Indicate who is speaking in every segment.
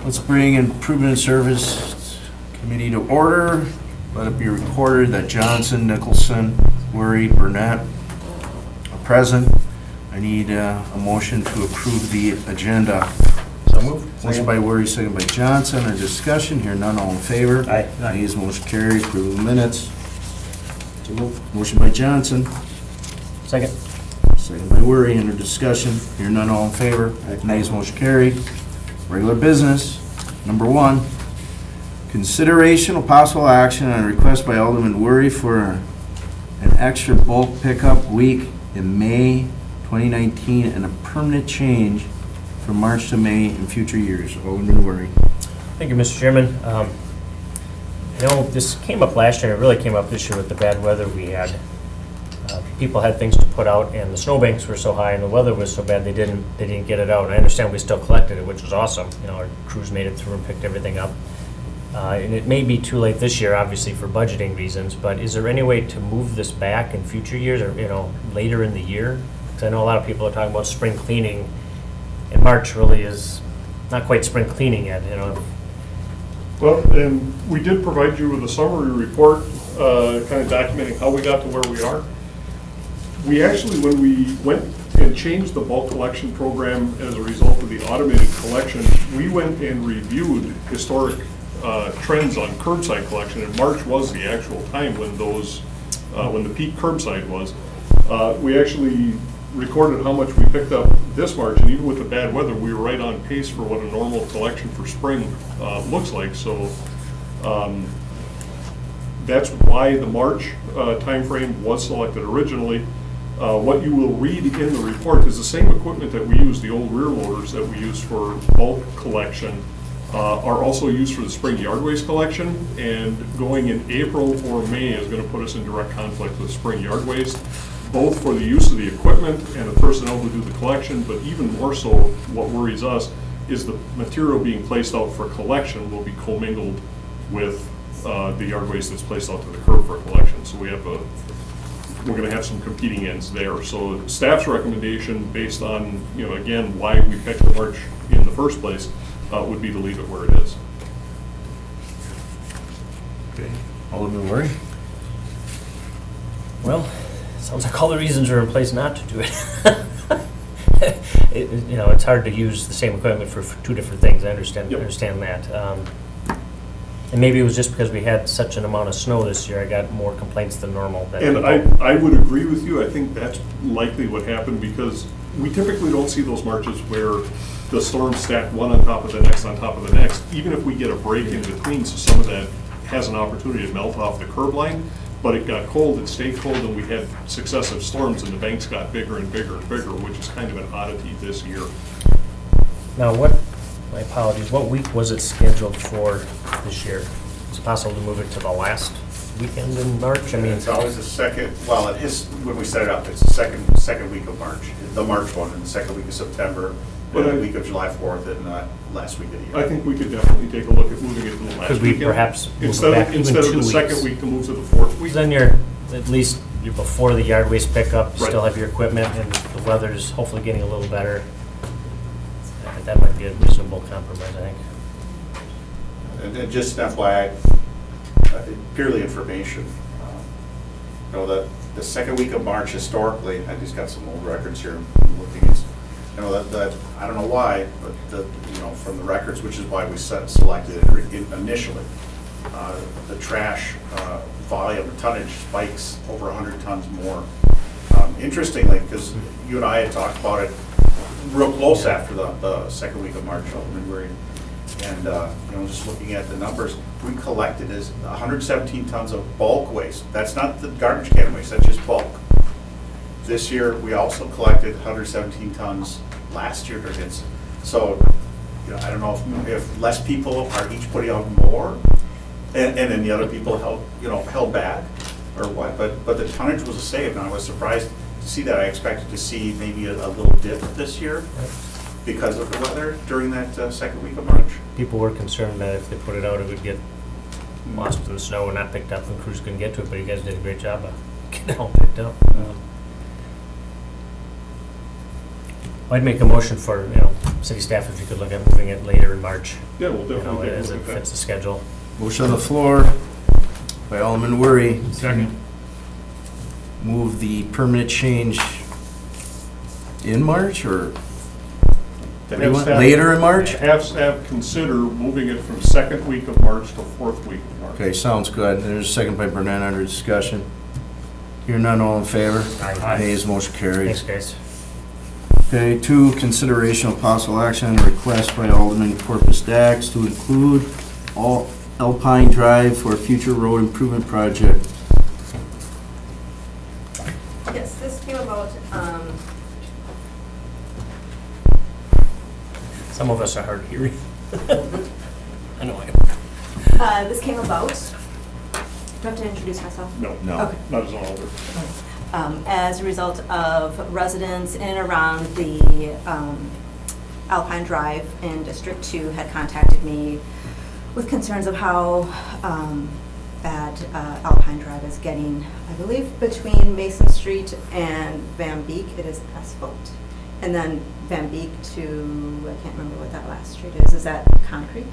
Speaker 1: Let's bring Improvement Service Committee to order. Let it be recorded that Johnson, Nicholson, Worry, Burnett are present. I need a motion to approve the agenda.
Speaker 2: So moved.
Speaker 1: Motion by Worry, second by Johnson. Our discussion, here none, all in favor?
Speaker 2: Aye.
Speaker 1: Nays, motion carried. Approve the minutes. Motion by Johnson,
Speaker 2: Second.
Speaker 1: second by Worry. Under discussion, here none, all in favor? Nays, motion carried. Regular business, number 1, consideration of possible action on a request by Alderman Worry for an extra bulk pickup week in May 2019 and a permanent change from March to May in future years. Alderman Worry.
Speaker 2: Thank you, Mr. Chairman. This came up last year, and it really came up this year with the bad weather we had. People had things to put out, and the snowbanks were so high, and the weather was so bad, they didn't get it out. And I understand we still collected it, which was awesome. Our crews made it through and picked everything up. And it may be too late this year, obviously, for budgeting reasons, but is there any way to move this back in future years or, later in the year? Because I know a lot of people are talking about spring cleaning, and March really is not quite spring cleaning yet,
Speaker 3: Well, and we did provide you with a summary report, kind of documenting how we got to where we are. We actually, when we went and changed the bulk collection program as a result of the automated collection, we went and reviewed historic trends on curbside collection, and March was the actual time when when the peak curbside was. We actually recorded how much we picked up this March, and even with the bad weather, we were right on pace for what a normal collection for spring looks like. So that's why the March timeframe was selected originally. What you will read in the report is the same equipment that we use, the old rear loaders that we use for bulk collection, are also used for the spring yard waste collection, and going in April or May is going to put us in direct conflict with spring yard waste, both for the use of the equipment and the personnel who do the collection, but even more so, what worries us is the material being placed out for collection will be commingled with the yard waste that's placed out to the curb for collection. So we're going to have some competing ends there. So staff's recommendation, based on, again, why we picked the March in the first place, would be to leave it where it is.
Speaker 1: Okay. Alderman Worry.
Speaker 2: well, sounds like all the reasons are in place not to do it. It's hard to use the same equipment for two different things. I understand
Speaker 3: Yep.
Speaker 2: that. And maybe it was just because we had such an amount of snow this year, I got more complaints than normal.
Speaker 3: And I would agree with you. I think that's likely what happened, because we typically don't see those marches where the storms stack one on top of the next on top of the next, even if we get a break in between, so some of that has an opportunity to melt off the curb line. But it got cold, it stayed cold, and we had successive storms, and the banks got bigger and bigger and bigger, which is kind of an oddity this year.
Speaker 2: Now, my apologies, what week was it scheduled for this year? Is it possible to move it to the last weekend in March?
Speaker 4: It's always the second, well, it is, when we set it up, it's the second week of March, the March one, and the second week of September,
Speaker 3: But
Speaker 4: and the week of July 4th, and last week of the year.
Speaker 3: I think we could definitely take a look at moving it to the last
Speaker 2: Could we
Speaker 3: weekend.
Speaker 2: perhaps move it
Speaker 3: Instead
Speaker 2: back
Speaker 3: of,
Speaker 2: even
Speaker 3: instead
Speaker 2: 2
Speaker 3: of the
Speaker 2: weeks?
Speaker 3: second week to move to the fourth week.
Speaker 2: Then at least you're before the yard waste pickup, you still
Speaker 3: Right.
Speaker 2: have your equipment, and the weather's hopefully getting a little better. That might be a reasonable compromise, I think.
Speaker 4: And just an FYI, purely information, the second week of March historically, I just got some old records here, I'm looking at, that I don't know why, but from the records, which is why we selected it initially, the trash volume, tonnage spikes over 100 tons more. Interestingly, because you and I had talked about it real close after the second week of March, Alderman Worry, and just looking at the numbers, we collected 117 tons of bulk waste. That's not the garbage can waste, that's just bulk. This year, we also collected 117 tons last year. So, I don't know if less people are each putting out more, and then the other people held back, or what. But the tonnage was a save, and I was surprised to see that. I expected to see maybe a little dip this year because of the weather during that second week of March.
Speaker 2: People were concerned that if they put it out, it would get lost in the snow and not picked up, and crews couldn't get to it, but you guys did a great job of getting it all picked up. I'd make a motion for, city staff if you could look at moving it later in March,
Speaker 3: Yeah, we'll definitely take a
Speaker 2: as
Speaker 3: look
Speaker 2: it
Speaker 3: at that.
Speaker 2: fits the schedule.
Speaker 1: Motion on the floor by Alderman Worry.
Speaker 3: Second.
Speaker 1: Move the permanent change in March or
Speaker 3: To have staff-
Speaker 1: later in March?
Speaker 3: Have staff consider moving it from second week of March to fourth week of March.
Speaker 1: Okay, sounds good. There's a second by Burnett under discussion. Hear none, all in favor?
Speaker 2: Aye.
Speaker 1: Nays, motion carries.
Speaker 2: Thanks, guys.
Speaker 1: Okay, 2, consideration of possible action on a request by Alderman Corpus Dax to include all Alpine Drive for a future road improvement project.
Speaker 5: Yes, this came about,
Speaker 2: Some of us are hard of hearing. I know I am.
Speaker 5: this came about, do I have to introduce myself?
Speaker 3: No,
Speaker 1: No.
Speaker 5: Okay.
Speaker 3: not as an alder.
Speaker 5: As a result of residents in and around the Alpine Drive in District 2 had contacted me with concerns of how bad Alpine Drive is getting. I believe between Mason Street and Van Beek, it is asphalt. And then Van Beek to, I can't remember what that last street is. Is that concrete?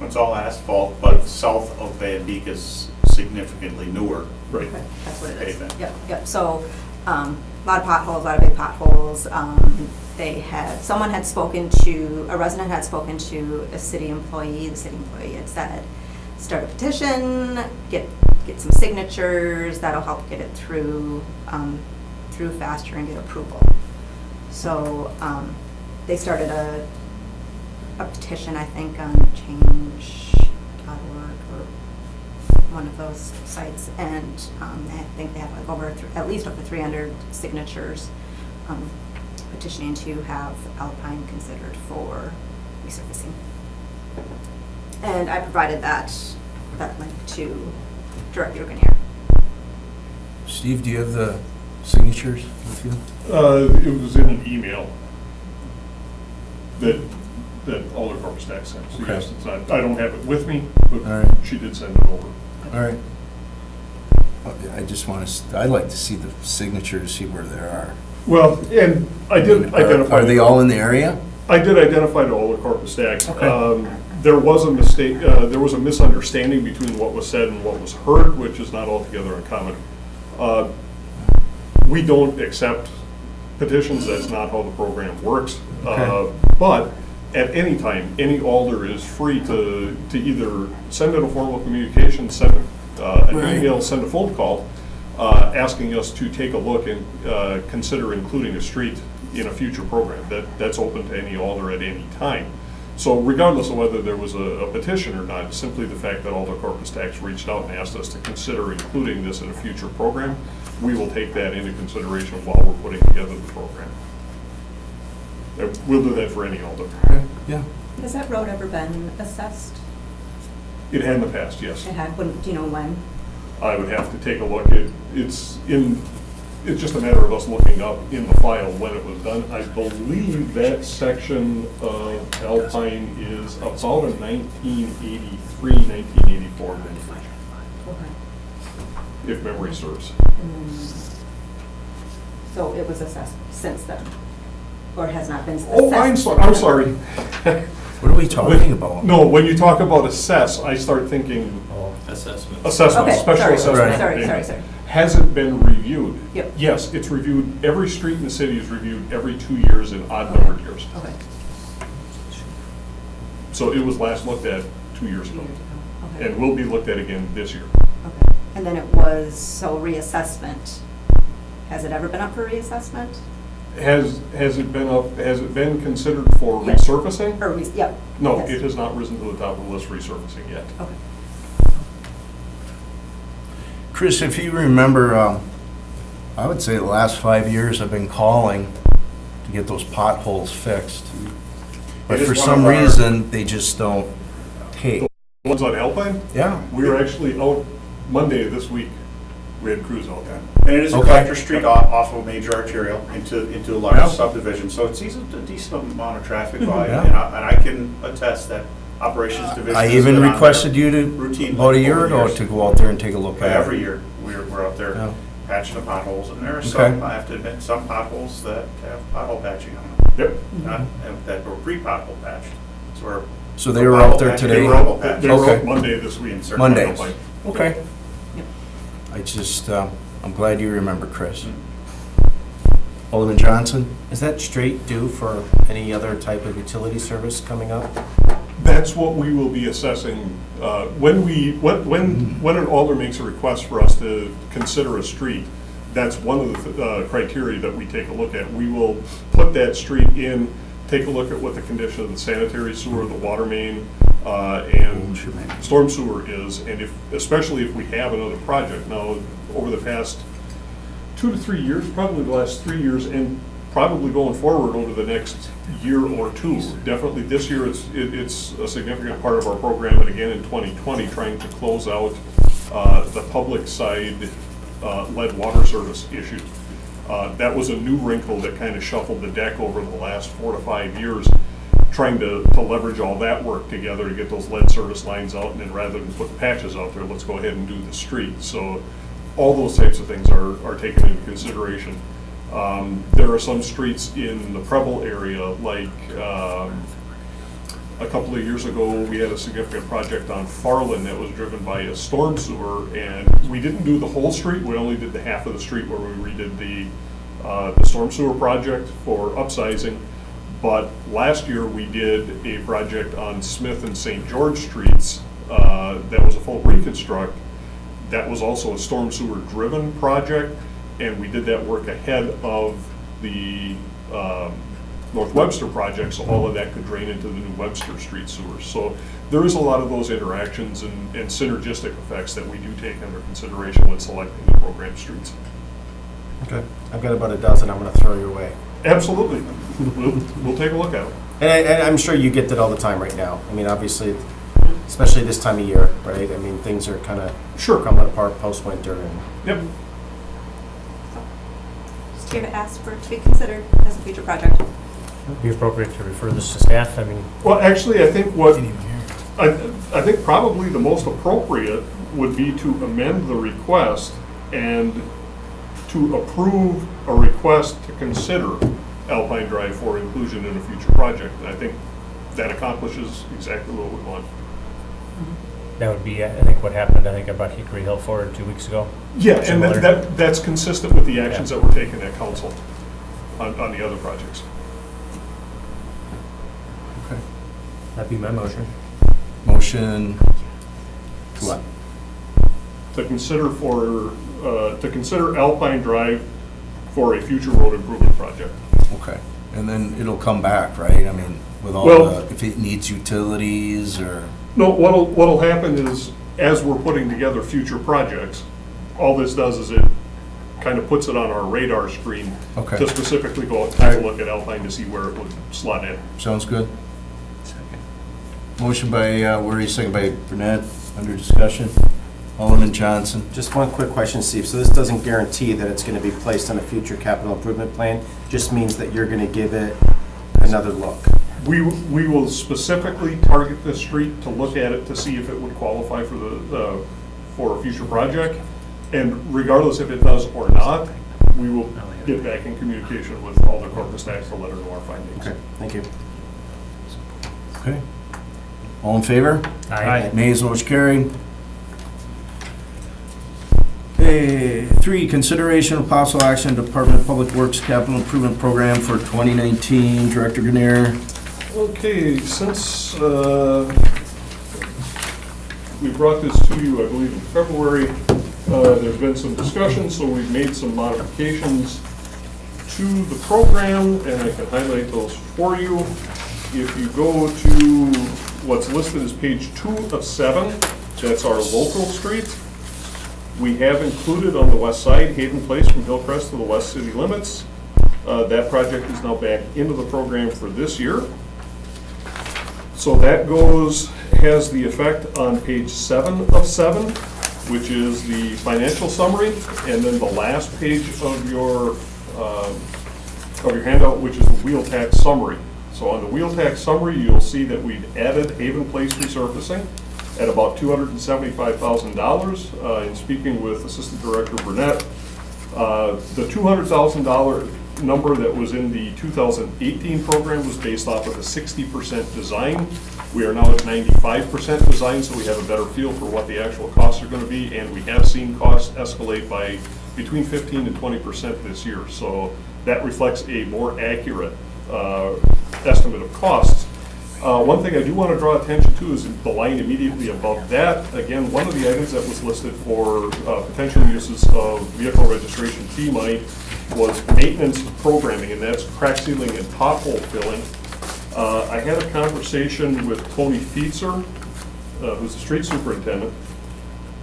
Speaker 4: It's all asphalt, but south of Van Beek is significantly newer.
Speaker 3: Right.
Speaker 5: Okay, that's what it is.
Speaker 4: Pavement.
Speaker 5: Yep. So, a lot of potholes, a lot of big potholes. Someone had spoken to, a resident had spoken to a city employee. The city employee had said, start a petition, get some signatures, that'll help get it through faster and get approval. So, they started a petition, I think, on change.org or one of those sites, and I think they have like at least over 300 signatures petitioning to have Alpine considered for resurfacing. And I provided that link to Director Grenier.
Speaker 1: Steve, do you have the signatures with you?
Speaker 3: It was in an email that Alder Corpus Dax sent. So
Speaker 1: Okay.
Speaker 3: yes, it's not, I don't have it with me,
Speaker 1: All
Speaker 3: but
Speaker 1: right.
Speaker 3: she did send it over.
Speaker 1: All right. I just want to, I'd like to see the signatures, see where they are.
Speaker 3: Well, and I did identify.
Speaker 1: Are they all in the area?
Speaker 3: I did identify to Alder Corpus Dax.
Speaker 1: Okay.
Speaker 3: There was a mistake, there was a misunderstanding between what was said and what was heard, which is not altogether uncommon. We don't accept petitions, that's not how the program works.
Speaker 1: Okay.
Speaker 3: But at any time, any alder is free to either send in a formal communication, send an
Speaker 1: Right.
Speaker 3: email, send a phone call, asking us to take a look and consider including a street in a future program. That's open to any alder at any time. So regardless of whether there was a petition or not, simply the fact that Alder Corpus Dax reached out and asked us to consider including this in a future program, we will take that into consideration while we're putting together the program. And we'll do that for any alder.
Speaker 1: Yeah.
Speaker 5: Has that road ever been assessed?
Speaker 3: It had in the past, yes.
Speaker 5: It had, do you know when?
Speaker 3: I would have to take a look. It's just a matter of us looking up in the file when it was done. I believe that section of Alpine is about a 1983, 1984 vintage,
Speaker 5: Okay.
Speaker 3: if memory serves.
Speaker 5: So it was assessed since then? Or has not been assessed?
Speaker 3: Oh, I'm sorry.
Speaker 1: What are we talking about?
Speaker 3: No, when you talk about assess, I start thinking
Speaker 6: Assessment.
Speaker 3: assessment,
Speaker 5: Okay,
Speaker 3: special
Speaker 5: sorry,
Speaker 3: assessment.
Speaker 5: sorry.
Speaker 3: Has it been reviewed?
Speaker 5: Yep.
Speaker 3: Yes, it's reviewed, every street in the city is reviewed every 2 years in odd numbered years.
Speaker 5: Okay.
Speaker 3: So it was last looked at 2 years ago,
Speaker 5: Okay.
Speaker 3: and will be looked at again this year.
Speaker 5: Okay. And then it was, so reassessment. Has it ever been up for reassessment?
Speaker 3: Has it been considered for
Speaker 5: Yes.
Speaker 3: resurfacing?
Speaker 5: Or, yep.
Speaker 3: No,
Speaker 5: Yes.
Speaker 3: it has not risen to the top of the list resurfacing yet.
Speaker 5: Okay.
Speaker 1: Chris, if you remember, I would say the last 5 years I've been calling to get those potholes fixed. But
Speaker 4: It is
Speaker 1: for
Speaker 4: one
Speaker 1: some
Speaker 4: of our-
Speaker 1: reason, they just don't take.
Speaker 3: Ones on Alpine,
Speaker 1: Yeah.
Speaker 3: we were actually out Monday of this week. We had crews out there.
Speaker 4: And it is a
Speaker 1: Okay.
Speaker 4: collector street off of a major arterial into a large
Speaker 1: Yeah.
Speaker 4: subdivision, so it's a decent amount of traffic volume.
Speaker 1: Yeah.
Speaker 4: And I can attest that operations division.
Speaker 1: I
Speaker 4: has
Speaker 1: even
Speaker 4: been on
Speaker 1: requested
Speaker 4: there
Speaker 1: you to,
Speaker 4: routine
Speaker 1: about a year
Speaker 4: over the
Speaker 1: ago,
Speaker 4: years.
Speaker 1: to go out there and take a look at it.
Speaker 4: Every year, we're out there
Speaker 1: Yeah.
Speaker 4: patching the potholes, and there are
Speaker 1: Okay.
Speaker 4: some, I have to admit, some potholes that have pothole patching on them.
Speaker 3: Yep.
Speaker 4: That were pre-pothole patched. So we're.
Speaker 1: So they were out there today?
Speaker 4: They were all patched.
Speaker 3: They were
Speaker 1: Okay.
Speaker 3: up Monday this week.
Speaker 4: In certain
Speaker 1: Mondays.
Speaker 4: Alpine.
Speaker 1: Okay.
Speaker 5: Yep.
Speaker 1: I just, I'm glad you remember, Chris. Alderman Johnson?
Speaker 6: Is that straight due for any other type of utility service coming up?
Speaker 3: That's what we will be assessing, when an alder makes a request for us to consider a street, that's one of the criteria that we take a look at. We will put that street in, take a look at what the condition of the sanitary sewer, the water main, and storm sewer is, and especially if we have another project. Now, over the past 2 to 3 years, probably the last 3 years, and probably going forward over the next year or two. Definitely this year, it's a significant part of our program, and again in 2020, trying to close out the public side lead water service issue. That was a new wrinkle that kind of shuffled the deck over the last 4 to 5 years, trying to leverage all that work together to get those lead service lines out, and then rather than put patches out there, let's go ahead and do the street. So all those types of things are taken into consideration. There are some streets in the Preble area, like a couple of years ago, we had a significant project on Farland that was driven by a storm sewer, and we didn't do the whole street, we only did the half of the street where we redid the storm sewer project for upsizing. But last year, we did a project on Smith and St. George streets that was a full reconstruct. That was also a storm sewer driven project, and we did that work ahead of the North Webster project, so all of that could drain into the new Webster Street sewers. So there is a lot of those interactions and synergistic effects that we do take under consideration when selecting the program streets.
Speaker 6: Okay. I've got about a dozen I'm going to throw your way.
Speaker 3: Absolutely. We'll take a look at it.
Speaker 6: And I'm sure you get that all the time right now. I mean, obviously, especially this time of year, right? I mean, things are kind of
Speaker 3: Sure.
Speaker 6: coming apart post-winter. And
Speaker 3: Yep.
Speaker 5: Just here to ask for it to be considered as a future project.
Speaker 2: Be appropriate to refer this to staff, I mean,
Speaker 3: Well, actually, I think I think probably the most appropriate would be to amend the request and to approve a request to consider Alpine Drive for inclusion in a future project. And I think that accomplishes exactly what we want.
Speaker 2: that would be, I think, what happened, I think, about Hickory Hill Forward 2 weeks ago.
Speaker 3: Yeah, and
Speaker 2: Similar.
Speaker 3: that's consistent with the actions that were taken at council on the other projects.
Speaker 2: That'd be my motion.
Speaker 1: Motion, what?
Speaker 3: To consider Alpine Drive for a future road improvement project.
Speaker 1: Okay. And then it'll come back, right? I mean, with all
Speaker 3: Well-
Speaker 1: the, if it needs utilities or,
Speaker 3: No, what'll happen is, as we're putting together future projects, all this does is it kind of puts it on our radar screen
Speaker 1: Okay.
Speaker 3: to specifically go and take a look at Alpine to see where it would slot in.
Speaker 1: sounds good? Motion by Worry, second by Burnett, under discussion. Alderman Johnson.
Speaker 6: just one quick question, Steve. So this doesn't guarantee that it's going to be placed on a future capital improvement plan, just means that you're going to give it another look.
Speaker 3: We will specifically target this street to look at it to see if it would qualify for a future project. And regardless if it does or not, we will get back in communication with all the corporate staff to let her know our findings.
Speaker 6: Okay, thank you.
Speaker 1: Okay. All in favor?
Speaker 2: Aye.
Speaker 1: Nays, motion carried. Okay, 3, consideration of possible action, Department of Public Works Capital Improvement Program for 2019. Director Grenier.
Speaker 3: Okay, since we brought this to you, I believe in February, there's been some discussion, so we've made some modifications to the program, and I can highlight those for you. If you go to what's listed as page 2 of 7, that's our local streets. We have included on the west side Hayden Place from Hillcrest to the west city limits. That project is now back into the program for this year. So that has the effect on page 7 of 7, which is the financial summary, and then the last page of your handout, which is the wheel tax summary. So on the wheel tax summary, you'll see that we've added Haven Place resurfacing at about $275,000. In speaking with Assistant Director Burnett, the $200,000 number that was in the 2018 program was based off of a 60% design. We are now at 95% design, so we have a better feel for what the actual costs are going to be, and we have seen costs escalate by between 15 and 20% this year. So that reflects a more accurate estimate of costs. One thing I do want to draw attention to is the line immediately above that. Again, one of the items that was listed for potential uses of vehicle registration fee money was maintenance programming, and that's crack sealing and pothole filling. I had a conversation with Tony Feetzer, who's the street superintendent.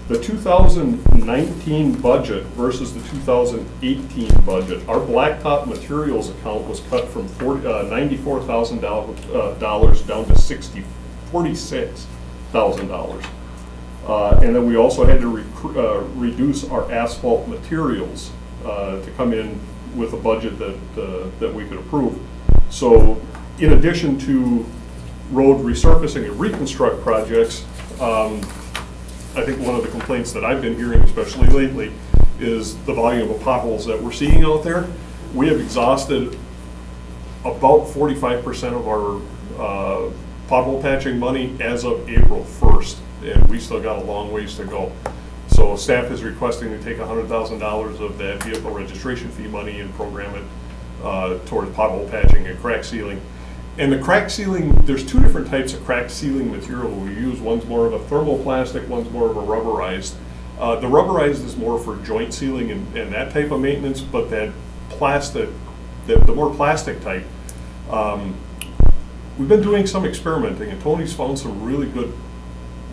Speaker 3: The 2019 budget versus the 2018 budget, our blacktop materials account was cut from $94,000 down to $46,000. And then we also had to reduce our asphalt materials to come in with a budget that we could approve. So in addition to road resurfacing and reconstruct projects, I think one of the complaints that I've been hearing, especially lately, is the volume of potholes that we're seeing out there. We have exhausted about 45% of our pothole patching money as of April 1st, and we still got a long ways to go. So staff is requesting to take $100,000 of that vehicle registration fee money and program it towards pothole patching and crack sealing. And the crack sealing, there's two different types of crack sealing material we use. One's more of a thermoplastic, one's more of a rubberized. The rubberized is more for joint sealing and that type of maintenance, but that plastic, the more plastic type, we've been doing some experimenting, and Tony's found some really good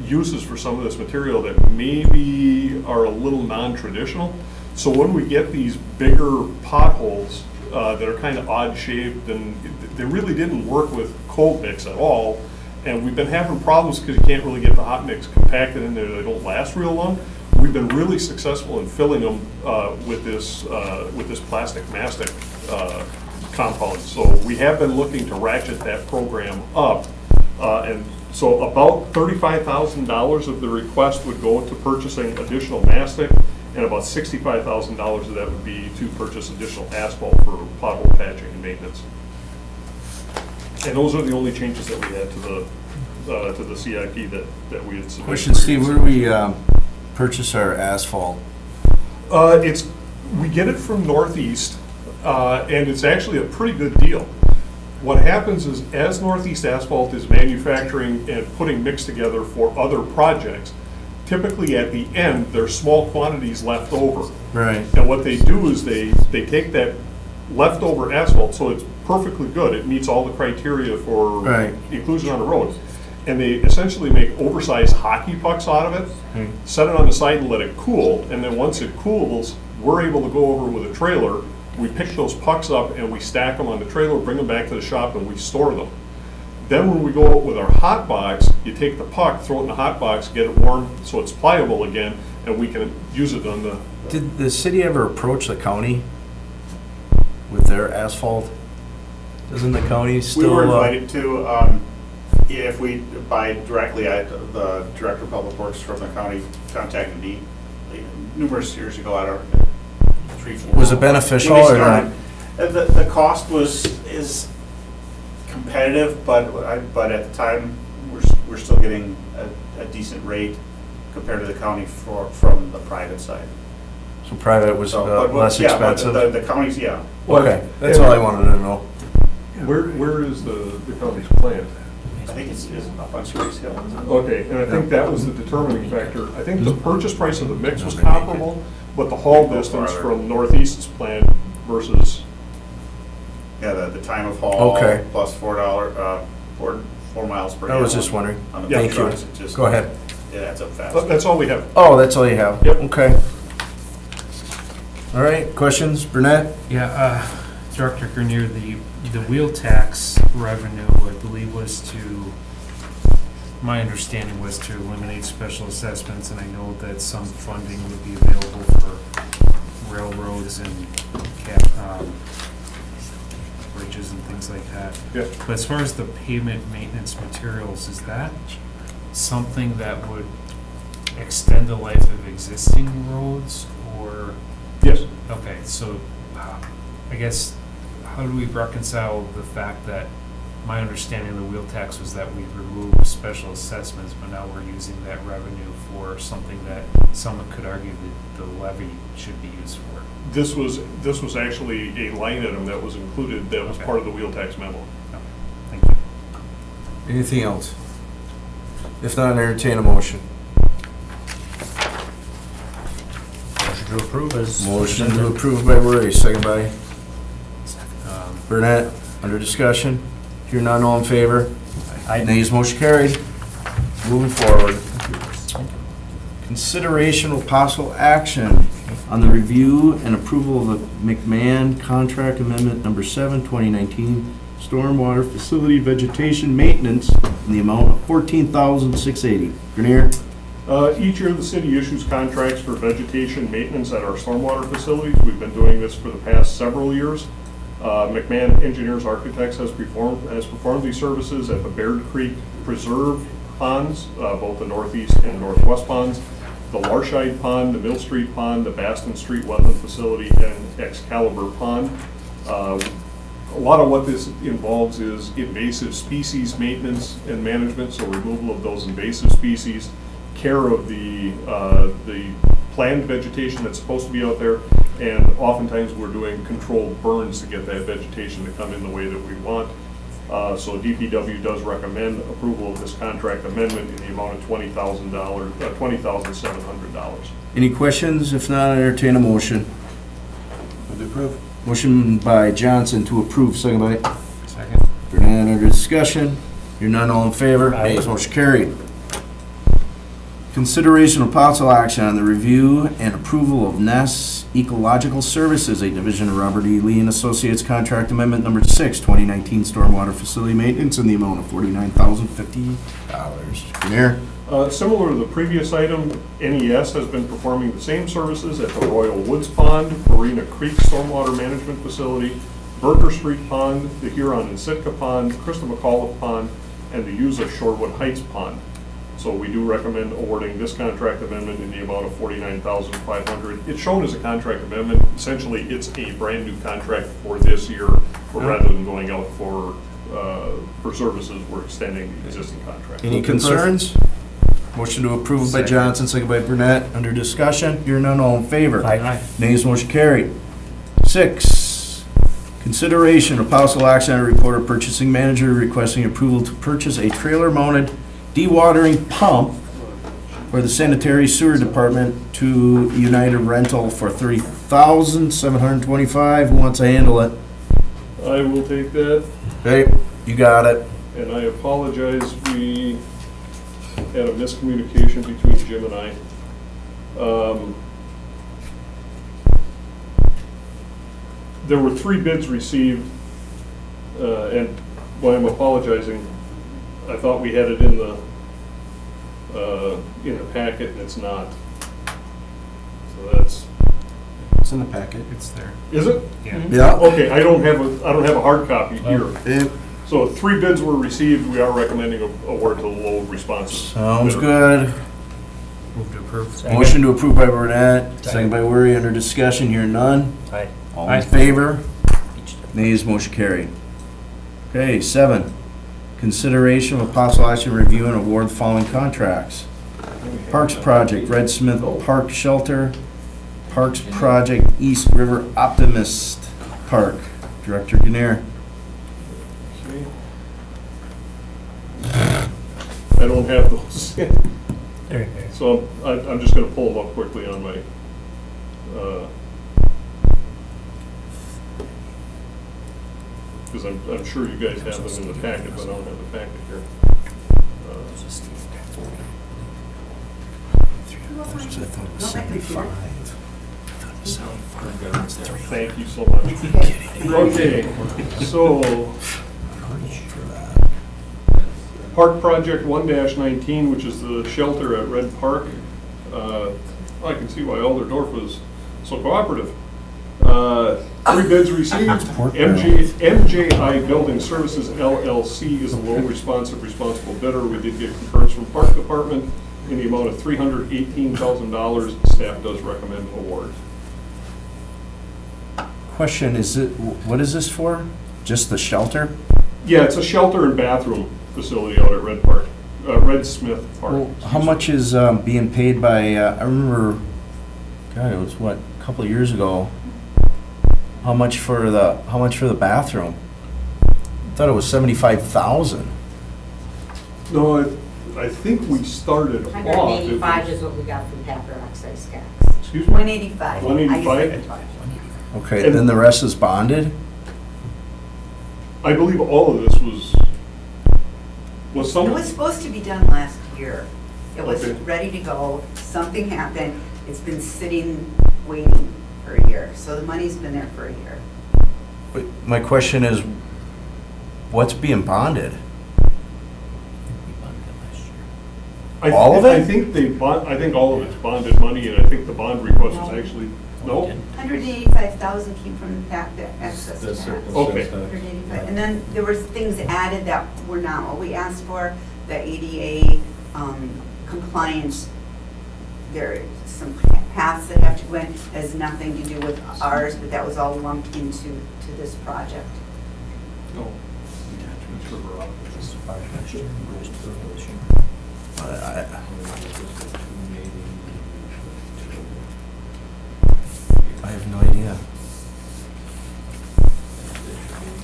Speaker 3: uses for some of this material that maybe are a little non-traditional. So when we get these bigger potholes that are kind of odd shaped, and they really didn't work with cold mix at all, and we've been having problems because you can't really get the hot mix compacted in there. They don't last real long. We've been really successful in filling them with this plastic mastic compound. So we have been looking to ratchet that program up, and so about $35,000 of the request would go to purchasing additional mastic, and about $65,000 of that would be to purchase additional asphalt for pothole patching and maintenance. And those are the only changes that we had to the CIP that we had submitted.
Speaker 1: Question, Steve, where do we purchase our asphalt?
Speaker 3: We get it from Northeast, and it's actually a pretty good deal. What happens is, as Northeast Asphalt is manufacturing and putting mix together for other projects, typically at the end, there's small quantities left over.
Speaker 1: Right.
Speaker 3: And what they do is they take that leftover asphalt, so it's perfectly good, it meets all the criteria for
Speaker 1: Right.
Speaker 3: inclusion on the road. And they essentially make oversized hockey pucks out of it, set it on the side and let it cool, and then once it cools, we're able to go over with a trailer. We pick those pucks up and we stack them on the trailer, bring them back to the shop, and we store them. Then when we go out with our hot box, you take the puck, throw it in the hot box, get it warm so it's pliable again, and we can use it on the.
Speaker 1: Did the city ever approach the county with their asphalt? Doesn't the county still?
Speaker 4: We were invited to, if we buy directly, the Director of Public Works from the county contacted me numerous years ago, I don't know, 3-4.
Speaker 1: Was it beneficial
Speaker 4: When they
Speaker 1: or not?
Speaker 4: started. The cost is competitive, but at the time, we're still getting a decent rate compared to the county from the private side.
Speaker 1: So private was
Speaker 4: So, but
Speaker 1: less
Speaker 4: yeah, but
Speaker 1: expensive?
Speaker 4: the county's, yeah.
Speaker 1: Okay, that's all I wanted to know.
Speaker 3: Where is the county's plant?
Speaker 4: I think it's up on Spruce Hill. Isn't it?
Speaker 3: Okay, and I think that was the determining factor. I think the purchase price of the mix was comparable, but the haul distance from Northeast's plant versus,
Speaker 4: Yeah, the time of haul
Speaker 1: Okay.
Speaker 4: plus $4, 4 miles per
Speaker 1: I
Speaker 4: gallon.
Speaker 1: was just wondering.
Speaker 4: On the
Speaker 3: Yeah,
Speaker 4: big
Speaker 1: Thank you.
Speaker 4: trucks, it just-
Speaker 1: Go ahead.
Speaker 4: Yeah, it's up fast.
Speaker 3: that's all we have.
Speaker 1: Oh, that's all you have?
Speaker 3: Yep.
Speaker 1: Okay. All right, questions, Burnett?
Speaker 7: Yeah, Director Grenier, the wheel tax revenue, I believe, was to, my understanding was to eliminate special assessments, and I know that some funding would be available for railroads and bridges and things like that.
Speaker 3: Yeah.
Speaker 7: But as far as the pavement maintenance materials, is that something that would extend the life of existing roads, or?
Speaker 3: Yes.
Speaker 7: Okay, so I guess how do we reconcile the fact that my understanding of the wheel tax was that we removed special assessments, but now we're using that revenue for something that someone could argue that the levy should be used for?
Speaker 3: This was actually a line item that was included, that was
Speaker 7: Okay.
Speaker 3: part of the wheel tax memo.
Speaker 7: Okay, thank you.
Speaker 1: Anything else? If not, entertain a motion.
Speaker 2: Motion to approve is.
Speaker 1: Motion to approve by Worry, second by
Speaker 7: Um,
Speaker 1: Burnett. Under discussion. Hear none, all in favor?
Speaker 2: Aye.
Speaker 1: Nays, motion carried. Moving forward. Consideration of possible action on the review and approval of the McMahon Contract Amendment Number 7, 2019, Stormwater Facility Vegetation Maintenance in the amount of $14,680. Grenier?
Speaker 3: Each year, the city issues contracts for vegetation maintenance at our stormwater facilities. We've been doing this for the past several years. McMahon Engineers Architects has performed these services at the Baird Creek Preserve ponds, both the northeast and northwest ponds, the Larshide Pond, the Mill Street Pond, the Baston Street Wetland Facility, and Excalibur Pond. A lot of what this involves is invasive species maintenance and management, so removal of those invasive species, care of the planned vegetation that's supposed to be out there, and oftentimes we're doing controlled burns to get that vegetation to come in the way that we want. So DPW does recommend approval of this contract amendment in the amount of $20,700.
Speaker 1: Any questions? If not, entertain a motion.
Speaker 6: Move to approve.
Speaker 1: Motion by Johnson to approve, second by
Speaker 7: Second.
Speaker 1: Burnett. Under discussion. Hear none, all in favor?
Speaker 2: Aye.
Speaker 1: Nays, motion carried. Consideration of possible action on the review and approval of Ness Ecological Services, a division of Robert E. Lee and Associates Contract Amendment Number 6, 2019 Stormwater Facility Maintenance in the amount of $49,050. Grenier?
Speaker 3: Similar to the previous item, NES has been performing the same services at the Royal Woods Pond, Marina Creek Stormwater Management Facility, Burker Street Pond, the Huron and Sitka Pond, Krista McAuliffe Pond, and the Uza Shorewood Heights Pond. So we do recommend awarding this contract amendment in the amount of $49,500. It's shown as a contract amendment. Essentially, it's a brand-new contract for this year, but rather than going out for services, we're extending the existing contract.
Speaker 1: Any concerns? Motion to approve by Johnson, second by Burnett. Under discussion. Hear none, all in favor?
Speaker 2: Aye.
Speaker 1: Nays, motion carried. 6, consideration of possible action on a report of purchasing manager requesting approval to purchase a trailer-mounted dewatering pump for the sanitary sewer department to United Rental for $30,725. Who wants to handle it?
Speaker 3: I will take that,
Speaker 1: Okay, you got it.
Speaker 3: and I apologize, we had a miscommunication between Jim and I. There were 3 bids received, and while I'm apologizing, I thought we had it in the packet, and it's not. So that's,
Speaker 6: It's in the packet.
Speaker 7: It's there.
Speaker 3: is it?
Speaker 7: Yeah.
Speaker 1: Yeah.
Speaker 3: Okay, I don't have a hard copy here.
Speaker 1: It
Speaker 3: So 3 bids were received, we are recommending award to the low responsive.
Speaker 1: sounds
Speaker 3: bidder.
Speaker 1: good.
Speaker 7: Move to approve.
Speaker 2: Second.
Speaker 1: Motion to approve by Burnett, second by Worry. Under discussion. Hear none.
Speaker 2: Aye.
Speaker 1: All
Speaker 7: Aye.
Speaker 1: in favor? Nays, motion carried. Okay, 7, consideration of possible action, review and award the following contracts. Parks Project, Red Smith Park Shelter, Parks Project, East River Optimist Park. Director Ganir.
Speaker 3: Okay. I don't have those.
Speaker 2: There you go.
Speaker 3: So I'm just gonna pull them up quickly on my, because I'm sure you guys have them in the packet, but I don't have the packet here. Thank you so much. Okay, so Park Project 1-19, which is the shelter at Red Park. I can see why Alderdorf was so cooperative. 3 bids received. MJI Building Services LLC is the low responsible bidder. We did get concurrence from Park Department in the amount of $318,000. Staff does recommend award.
Speaker 1: Question, what is this for? Just the shelter?
Speaker 3: Yeah, it's a shelter and bathroom facility out at Red Park, Red Smith Park.
Speaker 1: Well, how much is being paid by, I remember, God, it was what, a couple of years ago? How much for the bathroom? I thought it was 75,000.
Speaker 3: No, I think we started off.
Speaker 8: Hundred and eighty-five is what we got from Packer excise tax.
Speaker 3: Excuse me?
Speaker 8: 185.
Speaker 3: 185?
Speaker 1: Okay, then the rest is bonded?
Speaker 3: I believe all of this was
Speaker 9: It
Speaker 3: some.
Speaker 9: was supposed to be done last year. It was
Speaker 3: Okay.
Speaker 9: ready to go. Something happened. It's been sitting, waiting for a year. So the money's been there for a year.
Speaker 1: But my question is, what's being bonded? All of it?
Speaker 3: I think I think all of it's bonded money, and I think the bond request was actually, no?
Speaker 9: 185,000 came from the excess tax.
Speaker 3: Okay.
Speaker 9: 185. And then there were things added that were not what we asked for. The ADA compliance, there are some paths that have to go in. Has nothing to do with ours, but that was all lumped into this project.
Speaker 3: No.
Speaker 1: I have no idea.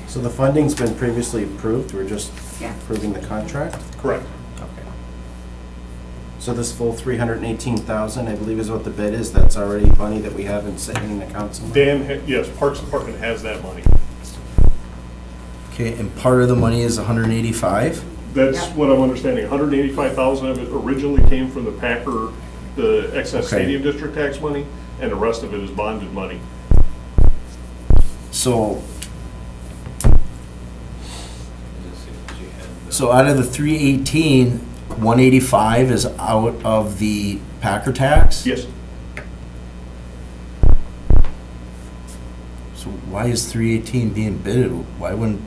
Speaker 6: So the funding's been previously approved, we're just
Speaker 9: Yeah.
Speaker 6: approving the contract?
Speaker 3: Correct.
Speaker 6: Okay. So this full 318,000, I believe is what the bid is, that's already money that we have in sitting in accounts?
Speaker 3: Yes, Parks Department has that money.
Speaker 1: Okay, and part of the money is 185?
Speaker 3: That's
Speaker 9: Yeah.
Speaker 3: what I'm understanding. 185,000 of it originally came from the Packer, the excess
Speaker 1: Okay.
Speaker 3: stadium district tax money, and the rest of it is bonded money.
Speaker 1: So out of the 318, 185 is out of the Packer tax?
Speaker 3: Yes.
Speaker 1: So why is 318 being bidded? Why wouldn't,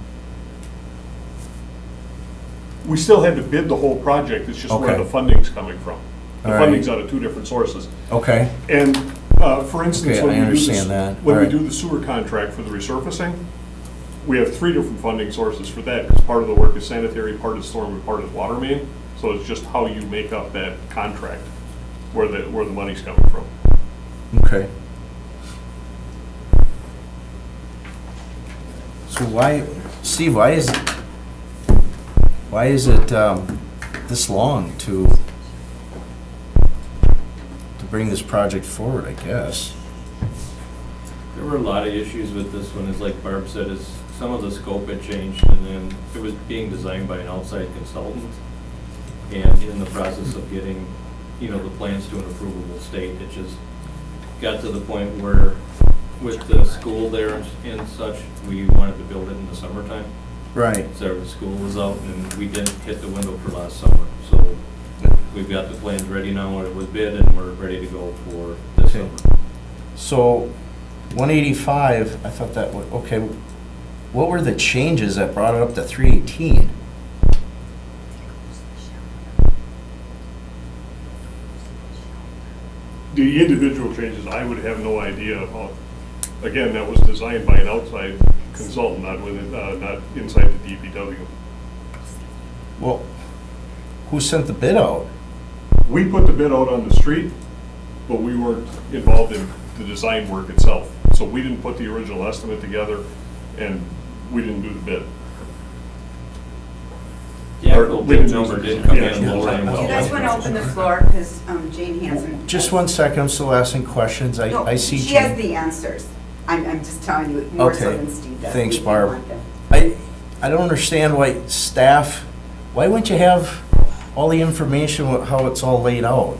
Speaker 3: We still had to bid the whole project, it's just where
Speaker 1: Okay.
Speaker 3: the funding's coming from. The
Speaker 1: All right.
Speaker 3: funding's out of two different sources.
Speaker 1: okay,
Speaker 3: And, for instance,
Speaker 1: Okay,
Speaker 3: when
Speaker 1: I
Speaker 3: we do
Speaker 1: understand
Speaker 3: this,
Speaker 1: that.
Speaker 3: when
Speaker 1: All
Speaker 3: we
Speaker 1: right.
Speaker 3: do the sewer contract for the resurfacing, we have three different funding sources for that, because part of the work is sanitary, part is storm, and part is water main. So it's just how you make up that contract, where the money's coming from.
Speaker 1: okay. So why, Steve, why is it this long to bring this project forward, I guess?
Speaker 10: There were a lot of issues with this one, as like Barb said, is some of the scope had changed, and then it was being designed by an outside consultant. And in the process of getting, the plans to an approvable state, it just got to the point where, with the school there and such, we wanted to build it in the summertime.
Speaker 1: Right.
Speaker 10: So the school was out, and we didn't hit the window for last summer. So we've got the plans ready now, it was bid, and we're ready to go for this
Speaker 1: Okay.
Speaker 10: summer.
Speaker 1: So 185, I thought that, okay, what were the changes that brought it up to 318?
Speaker 3: The individual changes, I would have no idea about. Again, that was designed by an outside consultant, not inside the DPW.
Speaker 1: Well, who sent the bid out?
Speaker 3: We put the bid out on the street, but we weren't involved in the design work itself. So we didn't put the original estimate together, and we didn't do the bid.
Speaker 10: The actual bid number did come in
Speaker 3: Yeah.
Speaker 10: lower than
Speaker 9: Do
Speaker 10: what
Speaker 9: you guys
Speaker 10: was.
Speaker 9: want to open the floor, because Jane hasn't.
Speaker 1: Just 1 second, I'm still asking questions.
Speaker 9: No,
Speaker 1: I see.
Speaker 9: she has
Speaker 1: Jane.
Speaker 9: the answers. I'm just telling you, more so
Speaker 1: Okay.
Speaker 9: than Steve does.
Speaker 1: Thanks,
Speaker 9: We
Speaker 1: Barb.
Speaker 9: want them.
Speaker 1: I don't understand why staff, why wouldn't you have all the information, how it's all laid out,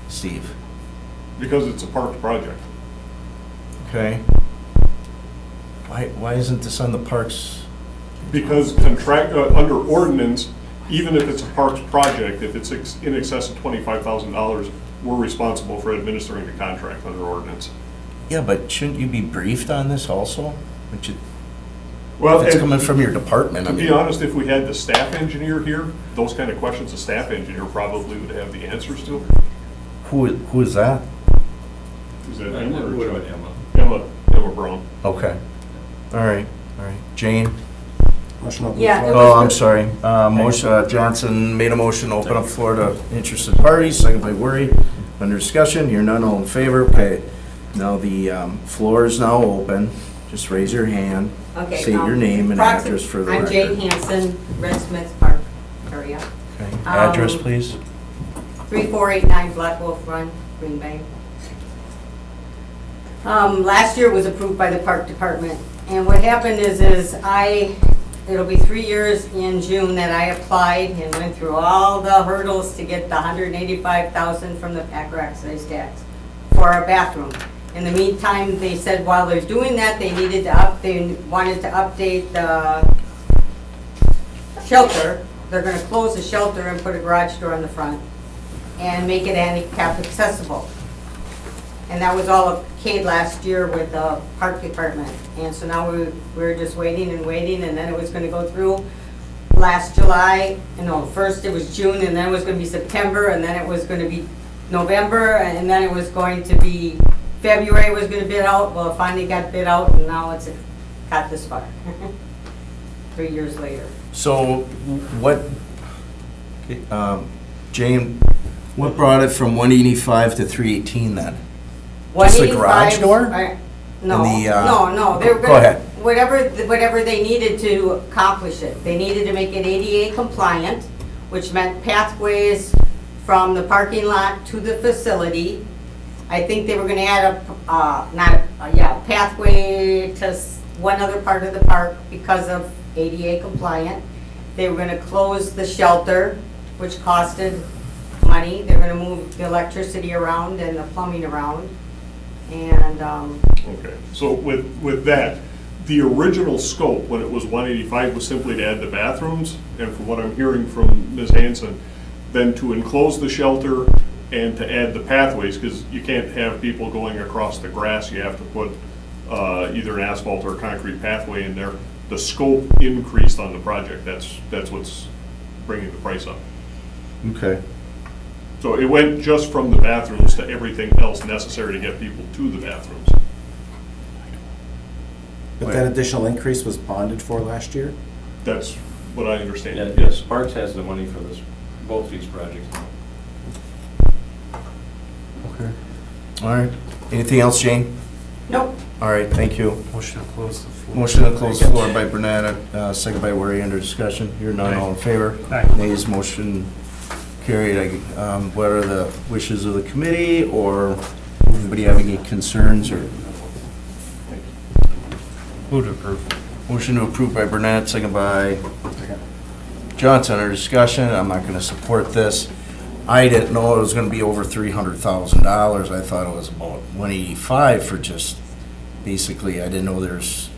Speaker 1: Steve?
Speaker 3: Because it's a park project.
Speaker 1: Okay? Why isn't this on the parks?
Speaker 3: Because under ordinance, even if it's a parks project, if it's in excess of $25,000, we're responsible for administering the contract under ordinance.
Speaker 1: Yeah, but shouldn't you be briefed on this also?
Speaker 3: Well,
Speaker 1: If it's
Speaker 3: and
Speaker 1: coming from your department, I
Speaker 3: to be
Speaker 1: mean,
Speaker 3: honest, if we had the staff engineer here, those kind of questions, the staff engineer probably would have the answers to.
Speaker 1: who is that?
Speaker 3: Is that
Speaker 10: I
Speaker 3: Emma
Speaker 10: never
Speaker 3: or
Speaker 10: would
Speaker 3: Joe?
Speaker 10: have Emma.
Speaker 3: Emma, Emma Brown.
Speaker 1: Okay. All right. Jane?
Speaker 6: Motion open
Speaker 8: Yeah,
Speaker 6: the
Speaker 8: it
Speaker 6: floor.
Speaker 1: Oh, I'm sorry. Motion, Johnson made a motion to open up floor to interested parties, second by Worry. Under discussion, hear none, all in favor? Okay. Now the floor is now open. Just raise your hand.
Speaker 8: Okay.
Speaker 1: State your name and address for the
Speaker 8: I'm Jane
Speaker 1: record.
Speaker 8: Hanson, Red Smith Park area.
Speaker 1: Okay. Address, please.
Speaker 8: 3489 Black Wolf Run, Green Bay. Last year was approved by the park department, and what happened is it'll be 3 years in June that I applied and went through all the hurdles to get the $185,000 from the Packer excise tax for our bathroom. In the meantime, they said while they're doing that, they wanted to update the shelter. They're gonna close the shelter and put a garage door in the front and make it handicap accessible. And that was all okayed last year with the park department. And so now we're just waiting, and then it was gonna go through last July. First it was June, and then it was gonna be September, and then it was gonna be November, and then it was going to be February was gonna bid out. Well, it finally got bid out, and now it's got this far. 3 years later.
Speaker 1: So what, Jane, what brought it from 185 to 318 then? Just the garage
Speaker 8: 185
Speaker 1: door?
Speaker 8: No,
Speaker 1: And the,
Speaker 8: no, they were
Speaker 1: go
Speaker 8: gonna,
Speaker 1: ahead.
Speaker 8: whatever they needed to accomplish it. They needed to make it ADA compliant, which meant pathways from the parking lot to the facility. I think they were gonna add pathway to one other part of the park because of ADA compliant. They were gonna close the shelter, which costed money. They're gonna move the electricity around and the plumbing around. And,
Speaker 3: Okay, so with that, the original scope, when it was 185, was simply to add the bathrooms, and from what I'm hearing from Ms. Hanson, then to enclose the shelter and to add the pathways, because you can't have people going across the grass, you have to put either an asphalt or a concrete pathway in there. The scope increased on the project, that's what's bringing the price up.
Speaker 1: Okay.
Speaker 3: So it went just from the bathrooms to everything else necessary to get people to the bathrooms.
Speaker 6: But that additional increase was bonded for last year?
Speaker 3: That's what I understand,
Speaker 10: Yeah,
Speaker 3: yes.
Speaker 10: Parks has the money for this, both these projects.
Speaker 1: Okay. All right. Anything else, Jane?
Speaker 8: nope.
Speaker 1: All right, thank you.
Speaker 7: Motion to close the floor.
Speaker 1: Motion to close the floor by Bernetta, second by Worry, under discussion. Hear none, all in favor?
Speaker 7: Aye.
Speaker 1: Nays, motion carried. What are the wishes of the committee, or anybody have any concerns, or?
Speaker 7: Move to approve.
Speaker 1: Motion to approve by Burnett, second by Johnson, under discussion. I'm not gonna support this. I didn't know it was gonna be over $300,000. I thought it was about 185 for just, basically, I didn't know there's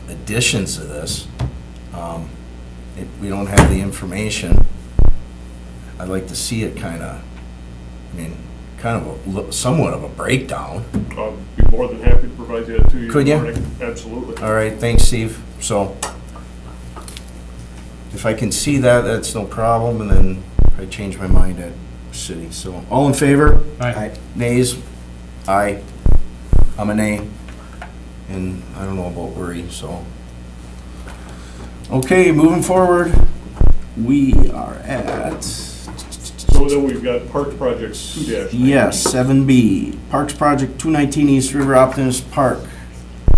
Speaker 1: additions to this. We don't have the information. I'd like to see it somewhat of a breakdown.
Speaker 3: I'd be more than happy to provide that to you.
Speaker 1: Could you?
Speaker 3: Morning. Absolutely.
Speaker 1: All right, thanks, Steve. So, if I can see that, that's no problem, and then I change my mind at city. So, all in favor?
Speaker 7: Aye.
Speaker 1: Nays? Aye. I'm a nay. And I don't know about Worry, so. Okay, moving forward, we are at,
Speaker 3: So then we've got Parks Projects 2-.
Speaker 1: yes, 7B, Parks Project 219 East River Optimist Park.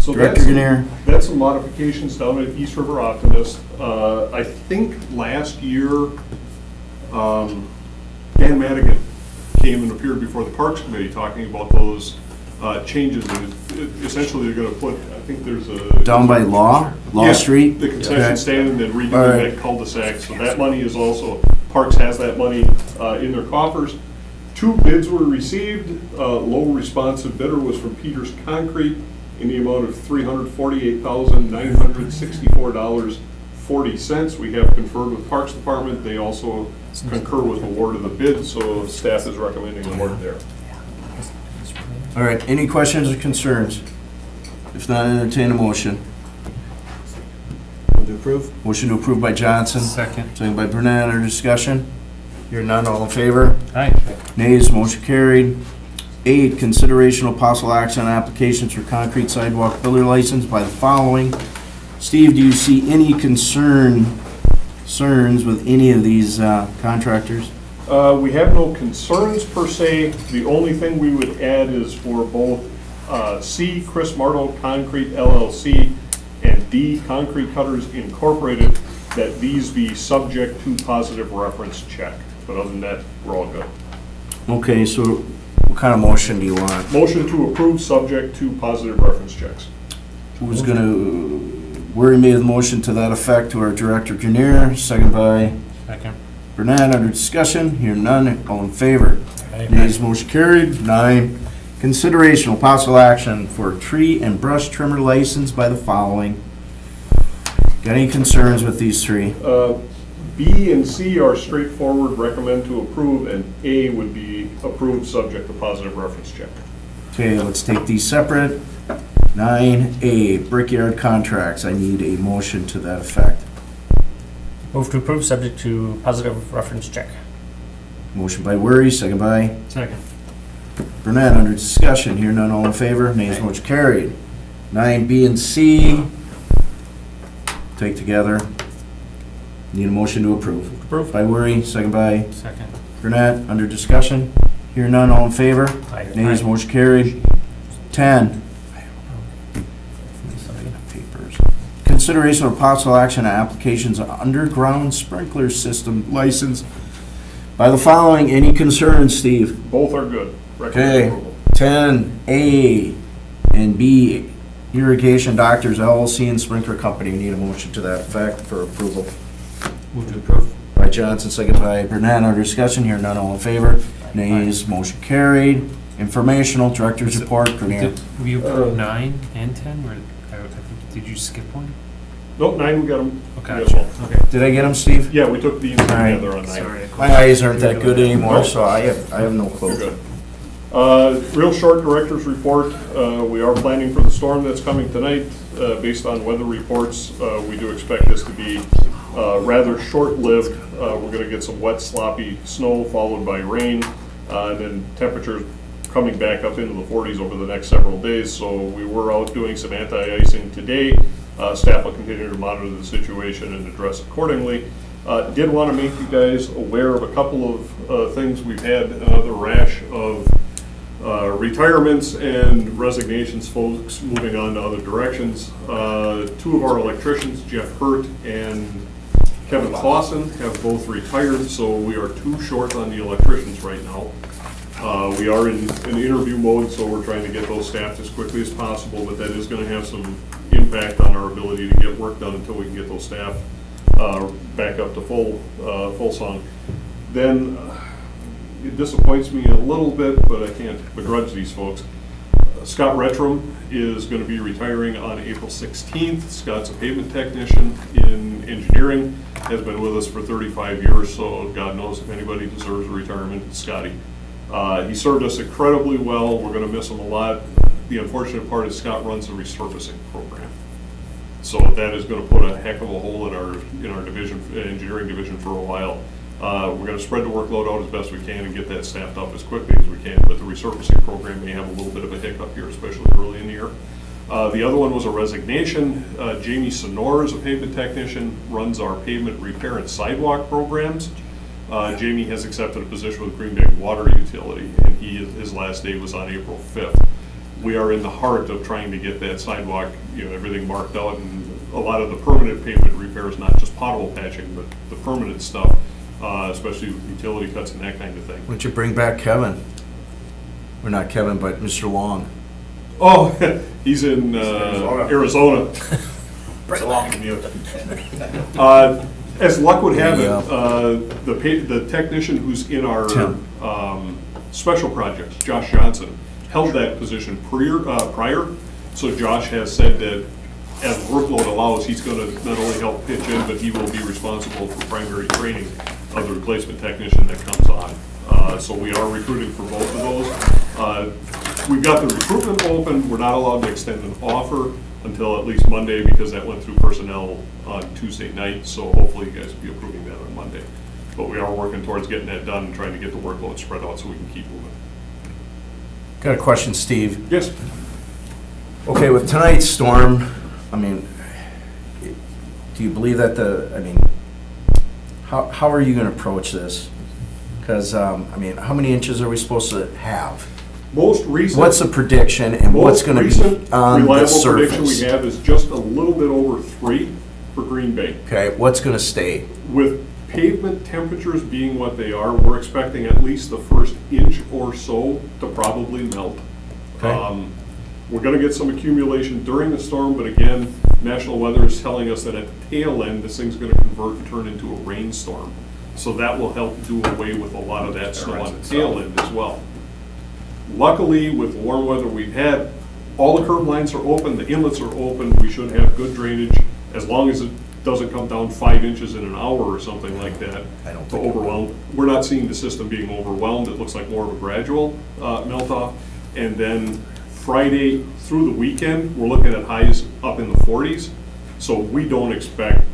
Speaker 3: So
Speaker 1: Director Grenier.
Speaker 3: That's some modifications down at East River Optimist. I think last year, Dan Madigan came and appeared before the Parks Committee talking about those changes. And essentially, they're gonna put, I think there's a.
Speaker 1: Down by Law
Speaker 3: Yeah,
Speaker 1: Street?
Speaker 3: The
Speaker 1: Okay.
Speaker 3: concession stand and then
Speaker 1: All
Speaker 3: redoing
Speaker 1: right.
Speaker 3: that cul-de-sac. So that money is also, Parks has that money in their coffers. 2 bids were received. Low responsive bidder was from Peters Concrete in the amount of $348,964.40. We have conferred with Parks Department. They also concur with award of the bid, so staff is recommending award there.
Speaker 1: All right, any questions or concerns? If not, entertain a motion.
Speaker 6: Move to approve?
Speaker 1: Motion to approve by Johnson,
Speaker 7: Second.
Speaker 1: second by Burnett, under discussion. Hear none, all in favor?
Speaker 7: Aye.
Speaker 1: Nays, motion carried. 8, consideration of possible action on applications for concrete sidewalk builder license by the following. Steve, do you see any concerns with any of these contractors?
Speaker 3: We have no concerns per se. The only thing we would add is for both C, Chris Marto Concrete LLC, and D, Concrete Cutters Incorporated, that these be subject to positive reference check. But other than that, we're all good.
Speaker 1: Okay, so what kind of motion do you want?
Speaker 3: Motion to approve, subject to positive reference checks.
Speaker 1: Who's gonna, Worry made the motion to that effect to our Director Grenier, second by
Speaker 7: Second.
Speaker 1: Burnett. Under discussion, hear none, all in favor?
Speaker 2: Aye.
Speaker 1: Nays, motion carried. 9, consideration of possible action for tree and brush trimmer license by the following. Got any concerns with these 3?
Speaker 3: B and C are straightforward, recommend to approve, and A would be approved, subject to positive reference check.
Speaker 1: Okay, let's take these separate. 9A, Brickyard contracts. I need a motion to that effect.
Speaker 2: Move to approve, subject to positive reference check.
Speaker 1: Motion by Worry, second by
Speaker 7: Second.
Speaker 1: Burnett. Under discussion, hear none, all in favor. Nays, motion carried. 9B and C, take together. Need a motion to approve.
Speaker 2: Approve.
Speaker 1: By Worry, second by
Speaker 7: Second.
Speaker 1: Burnett. Under discussion, hear none, all in favor.
Speaker 2: Aye.
Speaker 1: Nays, motion carried. 10. Papers. Consideration of possible action on applications of underground sprinkler system license by the following. Any concerns, Steve?
Speaker 3: Both are good.
Speaker 1: Okay.
Speaker 3: Recommend approval.
Speaker 1: 10A and B, Irrigation Doctors LLC and Sprinkler Company. We need a motion to that effect for approval.
Speaker 7: Move to approve.
Speaker 1: By Johnson, second by Burnett. Under discussion, here none, all in favor. Nays, motion carried. Informational, Director's Report, Grenier.
Speaker 7: Did we approve 9 and 10, or I think, did you skip one?
Speaker 3: Nope, 9, we got them.
Speaker 7: Okay. Okay.
Speaker 1: Did I get them, Steve?
Speaker 3: Yeah, we took these
Speaker 1: right.
Speaker 3: together on 9.
Speaker 7: Sorry.
Speaker 1: My eyes aren't that good anymore, so I have no
Speaker 3: You're
Speaker 1: clue.
Speaker 3: good. Real short director's report. We are planning for the storm that's coming tonight. Based on weather reports, we do expect this to be rather short-lived. We're going to get some wet, sloppy snow followed by rain, and then temperatures coming back up into the 40s over the next several days. So we were out doing some anti-icing today. Staff will continue to monitor the situation and address accordingly. Did want to make you guys aware of a couple of things. We've had another rash of retirements and resignations, folks moving on to other directions. 2 of our electricians, Jeff Hurt and Kevin Clausen, have both retired, so we are 2 short on the electricians right now. We are in interview mode, so we're trying to get those staffed as quickly as possible, but that is going to have some impact on our ability to get work done until we can get those staff back up to full song. Then it disappoints me a little bit, but I can't begrudge these folks. Scott Retram is going to be retiring on April 16th. Scott's a pavement technician in engineering, has been with us for 35 years, so God knows if anybody deserves a retirement, it's Scotty. He served us incredibly well. We're going to miss him a lot. The unfortunate part is Scott runs a resurfacing program. So that is going to put a heck of a hole in our division, engineering division, for a while. We're going to spread the workload out as best we can and get that staffed up as quickly as we can, but the resurfacing program may have a little bit of a hiccup here, especially early in the year. The other one was a resignation. Jamie Sonor is a pavement technician, runs our pavement repair and sidewalk programs. Jamie has accepted a position with Green Bay Water Utility, and his last day was on April 5th. We are in the heart of trying to get that sidewalk, everything marked out, and a lot of the permanent pavement repairs, not just pothole patching, but the permanent stuff, especially with utility cuts and that kind of thing.
Speaker 1: Why don't you bring back Kevin? Or not Kevin, but Mr. Long.
Speaker 3: Oh, he's in Arizona.
Speaker 4: It's a long commute.
Speaker 3: As luck would have
Speaker 1: Yeah.
Speaker 3: it, the technician who's in our
Speaker 1: Tim.
Speaker 3: special projects, Josh Johnson, held that position prior. So Josh has said that as workload allows, he's going to not only help pitch in, but he will be responsible for primary training of the replacement technician that comes on. So we are recruiting for both of those. We've got the recruitment open. We're not allowed to extend an offer until at least Monday, because that went through personnel on Tuesday night. So hopefully you guys will be approving that on Monday. But we are working towards getting that done and trying to get the workload spread out so we can keep moving.
Speaker 1: Got a question, Steve.
Speaker 3: Yes,
Speaker 1: Okay, with tonight's storm, I mean, do you believe that how are you gonna approach this? Because, I mean, how many inches are we supposed to have?
Speaker 3: most recent.
Speaker 1: What's the prediction and what's gonna
Speaker 3: Most
Speaker 1: be
Speaker 3: recent
Speaker 1: on the
Speaker 3: reliable prediction we
Speaker 1: surface?
Speaker 3: have is just a little bit over 3 for Green Bay.
Speaker 1: Okay, what's gonna stay?
Speaker 3: With pavement temperatures being what they are, we're expecting at least the first inch or so to probably melt.
Speaker 1: Okay.
Speaker 3: We're gonna get some accumulation during the storm, but again, National Weather is telling us that at the tail end, this thing's gonna convert and turn into a rainstorm. So that will help do away with a lot of that snow on the tail end as well. Luckily, with the warm weather we've had, all the curb lines are open, the inlets are open, we should have good drainage, as long as it doesn't come down 5 inches in an hour or something like that.
Speaker 1: I don't
Speaker 3: To
Speaker 1: think it will.
Speaker 3: overwhelm. We're not seeing the system being overwhelmed, it looks like more of a gradual melt off. And then Friday through the weekend, we're looking at highs up in the 40s. So we don't expect,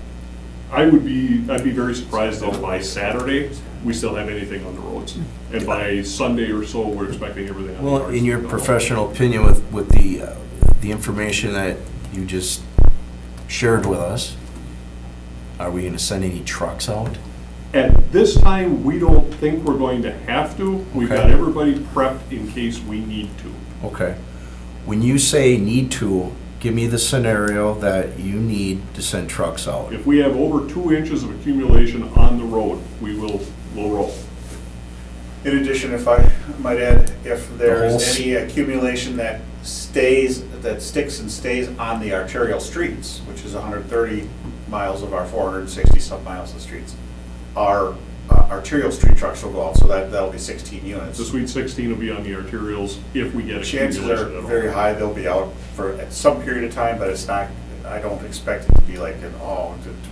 Speaker 3: I'd be very surprised if by Saturday, we still have anything on the roads. And by Sunday or so, we're expecting everything on the
Speaker 1: Well,
Speaker 3: yards
Speaker 1: in your
Speaker 3: to go.
Speaker 1: professional opinion with the information that you just shared with us, are we gonna send any trucks out?
Speaker 3: At this time, we don't think we're going to have to. We've
Speaker 1: Okay.
Speaker 3: got everybody prepped in case we need to.
Speaker 1: Okay. When you say need to, give me the scenario that you need to send trucks out.
Speaker 3: If we have over 2 inches of accumulation on the road, we'll roll.
Speaker 4: In addition, if I might add, if
Speaker 1: whole
Speaker 4: there's
Speaker 1: s-
Speaker 4: any accumulation that sticks and stays on the arterial streets, which is 130 miles of our 460-some miles of streets, our arterial street trucks will go out, so that'll be 16 units.
Speaker 3: The Sweet 16 will be on the arterials if we get
Speaker 4: Chances
Speaker 3: accumulation
Speaker 4: are
Speaker 3: at all.
Speaker 4: very high they'll be out for some period of time, but it's not, I don't expect it to be like an,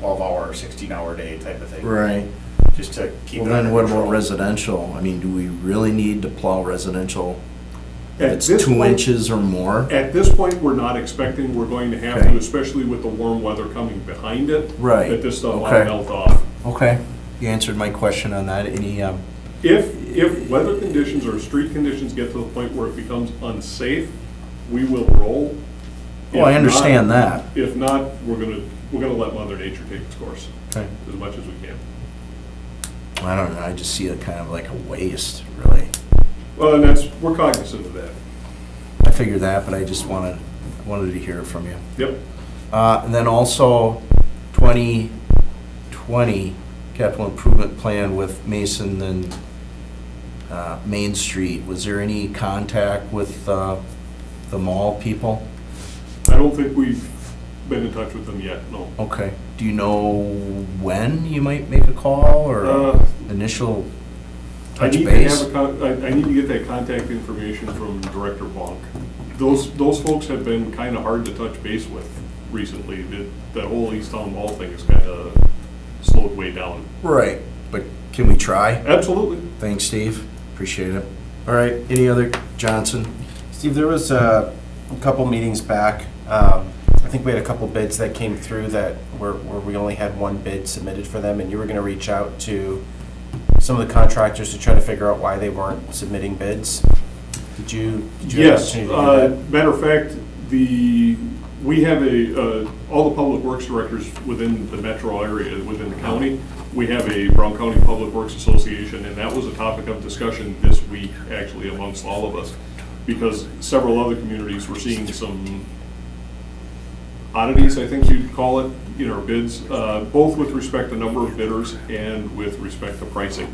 Speaker 4: 12-hour or 16-hour day type of thing.
Speaker 1: Right.
Speaker 4: Just to keep
Speaker 1: Well,
Speaker 4: it
Speaker 1: then
Speaker 4: under
Speaker 1: what about
Speaker 4: control.
Speaker 1: residential? I mean, do we really need to plow residential? If
Speaker 3: At
Speaker 1: it's
Speaker 3: this
Speaker 1: 2
Speaker 3: point-
Speaker 1: inches or more?
Speaker 3: At this point, we're not expecting we're going to have
Speaker 1: Okay.
Speaker 3: to, especially with the warm weather coming behind it.
Speaker 1: Right.
Speaker 3: That this stuff will
Speaker 1: Okay.
Speaker 3: melt off.
Speaker 1: Okay, you answered my question on that. Any,
Speaker 3: If weather conditions or street conditions get to the point where it becomes unsafe, we will roll.
Speaker 1: oh, I
Speaker 3: If
Speaker 1: understand
Speaker 3: not-
Speaker 1: that.
Speaker 3: If not, we're gonna let Mother Nature take its course
Speaker 1: Okay.
Speaker 3: as much as we can.
Speaker 1: I don't know, I just see it kind of like a waste, really.
Speaker 3: Well, and we're cognizant of that.
Speaker 1: I figured that, but I just wanted to hear it from you.
Speaker 3: Yep.
Speaker 1: And then also 2020 capital improvement plan with Mason and Main Street. Was there any contact with the mall people?
Speaker 3: I don't think we've been in touch with them yet, no.
Speaker 1: Okay. Do you know when you might make a call or initial
Speaker 3: I
Speaker 1: touch
Speaker 3: need to
Speaker 1: base?
Speaker 3: have I need to get that contact information from Director Bonk. Those folks have been kind of hard to touch base with recently. That whole East Town Mall thing has kind of slowed way down.
Speaker 1: Right, but can we try?
Speaker 3: Absolutely.
Speaker 1: Thanks, Steve. Appreciate it. All right, any other, Johnson?
Speaker 6: Steve, there was a couple meetings back, I think we had a couple bids that came through that where we only had one bid submitted for them, and you were gonna reach out to some of the contractors to try to figure out why they weren't submitting bids. Did you have an
Speaker 3: Yes,
Speaker 6: opportunity to do that?
Speaker 3: matter of fact, we have all the public works directors within the metro area, within the county, we have a Brown County Public Works Association, and that was a topic of discussion this week, actually, amongst all of us, because several other communities were seeing some oddities, I think you'd call it, in our bids, both with respect to number of bidders and with respect to pricing.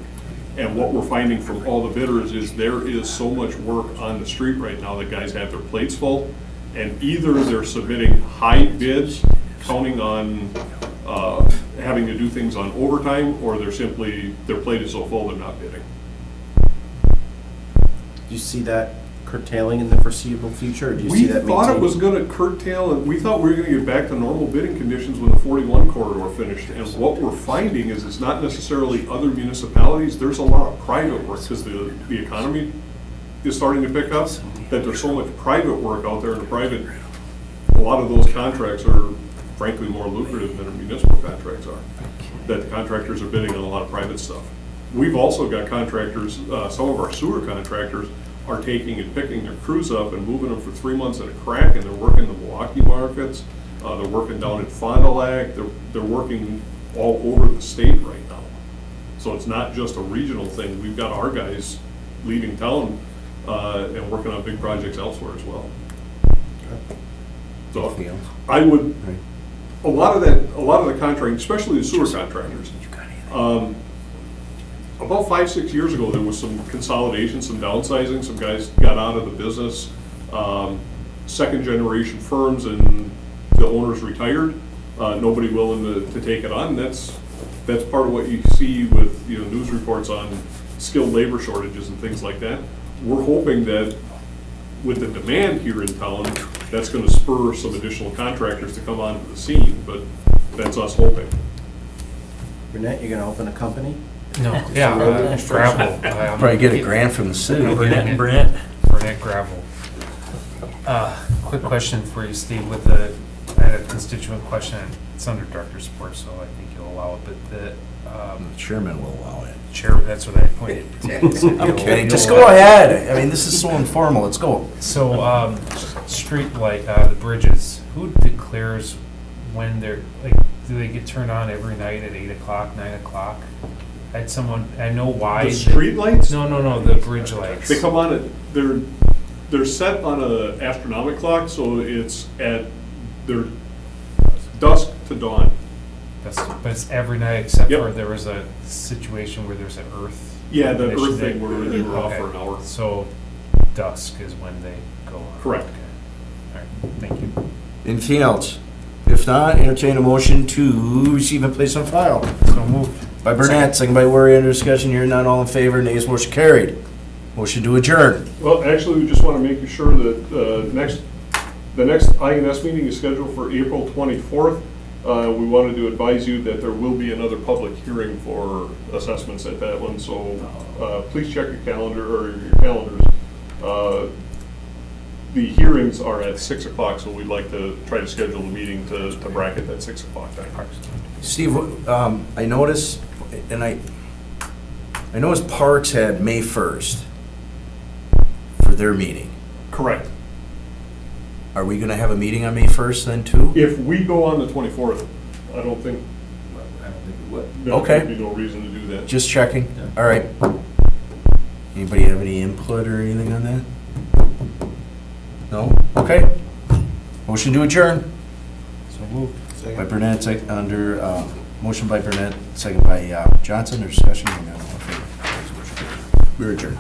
Speaker 3: And what we're finding from all the bidders is there is so much work on the street right now that guys have their plates full, and either they're submitting high bids, counting on having to do things on overtime, or they're simply, their plate is so full they're not bidding.
Speaker 6: Do you see that curtailing in the foreseeable future, or do you
Speaker 3: We
Speaker 6: see that
Speaker 3: thought it
Speaker 6: maintaining?
Speaker 3: was gonna curtail, and we thought we were gonna get back to normal bidding conditions when the 41 corridor finished. And what we're finding is it's not necessarily other municipalities, there's a lot of private work, because the economy is starting to pick up, that there's so much private work out there, and a lot of those contracts are frankly more lucrative than our municipal contracts are. That the contractors are bidding on a lot of private stuff. We've also got contractors, some of our sewer contractors are taking and picking their crews up and moving them for 3 months at a crack, and they're working the Milwaukee markets, they're working down in Fond du Lac, they're working all over the state right now. So it's not just a regional thing, we've got our guys leaving town and working on big projects elsewhere as well. So
Speaker 1: Anything else?
Speaker 3: I would,
Speaker 1: Right.
Speaker 3: a lot of the contracting, especially the sewer contractors, about 5-6 years ago, there was some consolidation, some downsizing, some guys got out of the business. Second generation firms and the owners retired, nobody willing to take it on. That's part of what you see with, news reports on skilled labor shortages and things like that. We're hoping that with the demand here in town, that's gonna spur some additional contractors to come onto the scene, but that's us hoping.
Speaker 6: Burnett, you're gonna open a company?
Speaker 7: No, yeah, gravel.
Speaker 1: Probably get a grant from the city.
Speaker 2: Burnett and Burnett.
Speaker 7: Burnett gravel. Quick question for you, Steve, I had a constituent question, it's under director support, so I think you'll allow it, but the
Speaker 1: Chairman will allow it.
Speaker 7: chair, that's what I pointed to.
Speaker 1: I'm kidding, just go ahead. I mean, this is so informal, let's go.
Speaker 7: So, street light, the bridges, who declares when they're, like, do they get turned on every night at 8 o'clock, 9 o'clock? I had someone, I know why.
Speaker 3: The street lights?
Speaker 7: No, the bridge lights.
Speaker 3: They come on they're set on a astronomic clock, so they're dusk to dawn.
Speaker 7: But it's every night except
Speaker 3: Yep.
Speaker 7: for there was a situation where there's an earth.
Speaker 3: Yeah, the
Speaker 7: issue
Speaker 3: earth thing
Speaker 7: that-
Speaker 3: where they were off
Speaker 7: Okay.
Speaker 3: for an hour.
Speaker 7: So dusk is when they go on.
Speaker 3: Correct.
Speaker 7: Okay. All right, thank you.
Speaker 1: Anything else? If not, entertain a motion to receive and place on file.
Speaker 7: So moved.
Speaker 1: By Burnett, second by Warrior, under discussion, hearing none, all in favor, nays, motion carried. Motion to adjourn.
Speaker 3: Well, actually, we just want to make sure that the next INS meeting is scheduled for April 24th. We wanted to advise you that there will be another public hearing for assessments at that one, so please check your calendar or your calendars. The hearings are at 6 o'clock, so we'd like to try to schedule a meeting to bracket that 6 o'clock time.
Speaker 1: Steve, I noticed, and I noticed Parks had May 1st for their meeting.
Speaker 3: Correct.
Speaker 1: Are we gonna have a meeting on May 1st then too?
Speaker 3: If we go on the 24th, I don't think
Speaker 1: Okay.
Speaker 3: there'd be no reason to do that.
Speaker 1: Just checking. All right. Anybody have any input or anything on that? No? Okay. Motion to adjourn.
Speaker 7: So moved.
Speaker 1: By Burnett, motion by Burnett, second by Johnson, or discussion? We're adjourned.